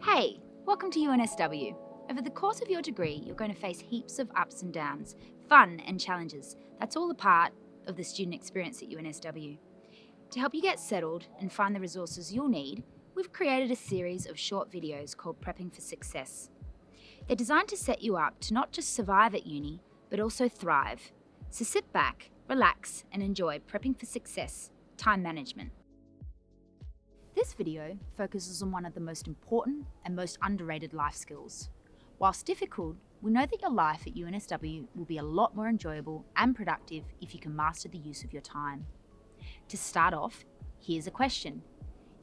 Hey, welcome to UNSW. Over the course of your degree, you're going to face heaps of ups and downs, fun and challenges. That's all a part of the student experience at UNSW. To help you get settled and find the resources you'll need, we've created a series of short videos called Prepping for Success. They're designed to set you up to not just survive at uni, but also thrive. So sit back, relax, and enjoy Prepping for Success, time management. This video focuses on one of the most important and most underrated life skills. Whilst difficult, we know that your life at UNSW will be a lot more enjoyable and productive if you can master the use of your time. To start off, here's a question.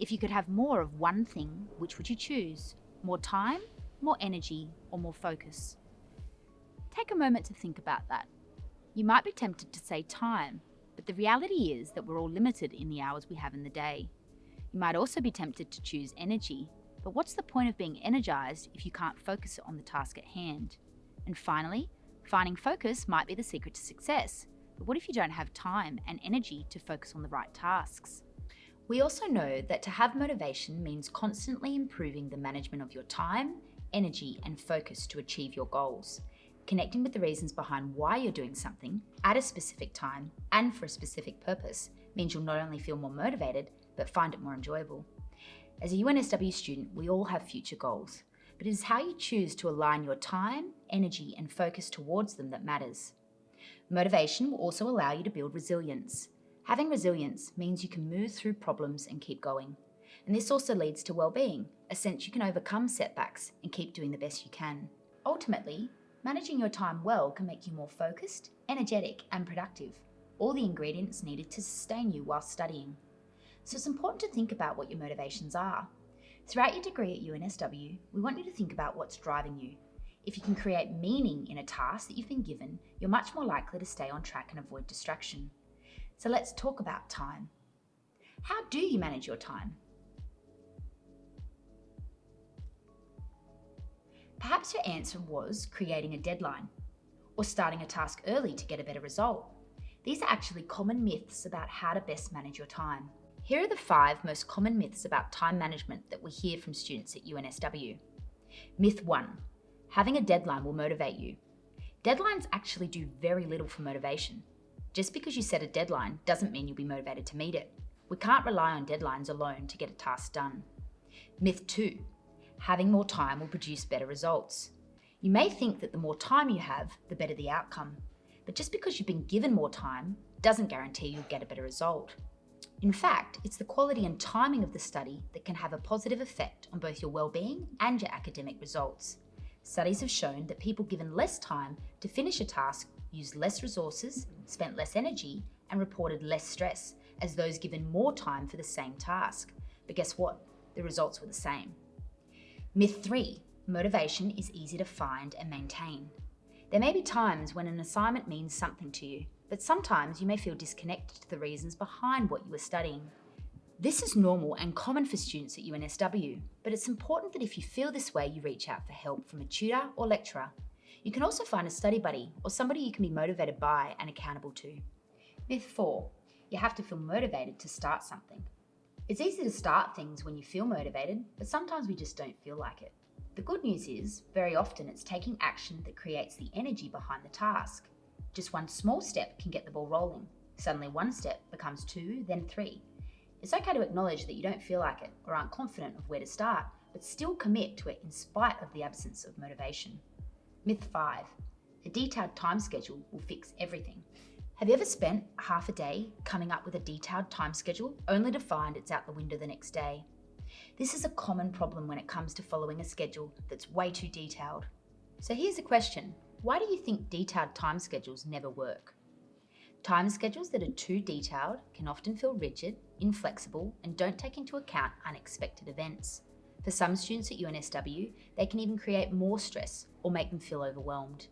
If you could have more of one thing, which would you choose? More time, more energy, or more focus? Take a moment to think about that. You might be tempted to say time, but the reality is that we're all limited in the hours we have in the day. You might also be tempted to choose energy, but what's the point of being energized if you can't focus on the task at hand? And finally, finding focus might be the secret to success, but what if you don't have time and energy to focus on the right tasks? We also know that to have motivation means constantly improving the management of your time, energy, and focus to achieve your goals. Connecting with the reasons behind why you're doing something at a specific time and for a specific purpose means you'll not only feel more motivated, but find it more enjoyable. As a UNSW student, we all have future goals, but it is how you choose to align your time, energy, and focus towards them that matters. Motivation will also allow you to build resilience. Having resilience means you can move through problems and keep going. And this also leads to well-being, a sense you can overcome setbacks and keep doing the best you can. Ultimately, managing your time well can make you more focused, energetic, and productive, all the ingredients needed to sustain you while studying. So it's important to think about what your motivations are. Throughout your degree at UNSW, we want you to think about what's driving you. If you can create meaning in a task that you've been given, you're much more likely to stay on track and avoid distraction. So let's talk about time. How do you manage your time? Perhaps your answer was creating a deadline or starting a task early to get a better result. These are actually common myths about how to best manage your time. Here are the 5 most common myths about time management that we hear from students at UNSW. Myth 1. Having a deadline will motivate you. Deadlines actually do very little for motivation. Just because you set a deadline doesn't mean you'll be motivated to meet it. We can't rely on deadlines alone to get a task done. Myth 2. Having more time will produce better results. You may think that the more time you have, the better the outcome. But just because you've been given more time doesn't guarantee you'll get a better result. In fact, it's the quality and timing of the study that can have a positive effect on both your well-being and your academic results. Studies have shown that people given less time to finish a task used less resources, spent less energy, and reported less stress as those given more time for the same task. But guess what? The results were the same. Myth 3. Motivation is easy to find and maintain. There may be times when an assignment means something to you, but sometimes you may feel disconnected to the reasons behind what you are studying. This is normal and common for students at UNSW, but it's important that if you feel this way, you reach out for help from a tutor or lecturer. You can also find a study buddy or somebody you can be motivated by and accountable to. Myth 4. You have to feel motivated to start something. It's easy to start things when you feel motivated, but sometimes we just don't feel like it. The good news is, very often it's taking action that creates the energy behind the task. Just one small step can get the ball rolling. Suddenly 1 step becomes 2, then 3. It's okay to acknowledge that you don't feel like it or aren't confident of where to start, but still commit to it in spite of the absence of motivation. Myth 5. A detailed time schedule will fix everything. Have you ever spent half a day coming up with a detailed time schedule only to find it's out the window the next day? This is a common problem when it comes to following a schedule that's way too detailed. So here's a question. Why do you think detailed time schedules never work? Time schedules that are too detailed can often feel rigid, inflexible, and don't take into account unexpected events. For some students at UNSW, they can even create more stress or make them feel overwhelmed.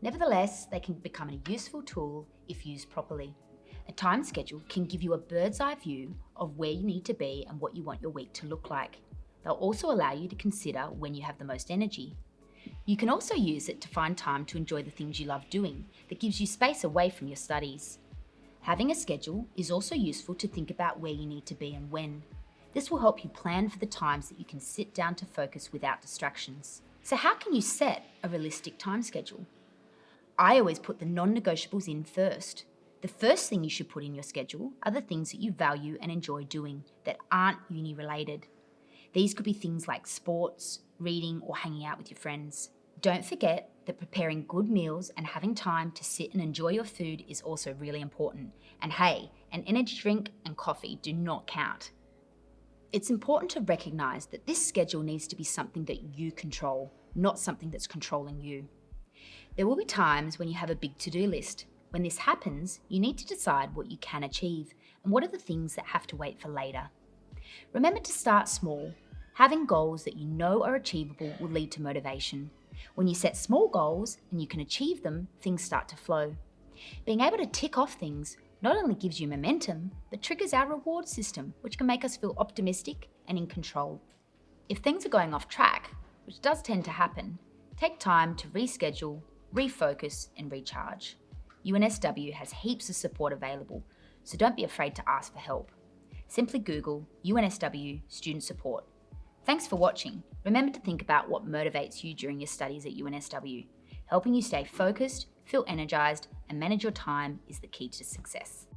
Nevertheless, they can become a useful tool if used properly. A time schedule can give you a bird's eye view of where you need to be and what you want your week to look like. They'll also allow you to consider when you have the most energy. You can also use it to find time to enjoy the things you love doing that gives you space away from your studies. Having a schedule is also useful to think about where you need to be and when. This will help you plan for the times that you can sit down to focus without distractions. So how can you set a realistic time schedule? I always put the non-negotiables in first. The first thing you should put in your schedule are the things that you value and enjoy doing that aren't uni-related. These could be things like sports, reading, or hanging out with your friends. Don't forget that preparing good meals and having time to sit and enjoy your food is also really important. And hey, an energy drink and coffee do not count. It's important to recognize that this schedule needs to be something that you control, not something that's controlling you. There will be times when you have a big to-do list. When this happens, you need to decide what you can achieve and what are the things that have to wait for later. Remember to start small. Having goals that you know are achievable will lead to motivation. When you set small goals and you can achieve them, things start to flow. Being able to tick off things not only gives you momentum, but triggers our reward system, which can make us feel optimistic and in control. If things are going off track, which does tend to happen, take time to reschedule, refocus, and recharge. UNSW has heaps of support available, so don't be afraid to ask for help. Simply Google UNSW Student Support. Thanks for watching. Remember to think about what motivates you during your studies at UNSW. Helping you stay focused, feel energized, and manage your time is the key to success.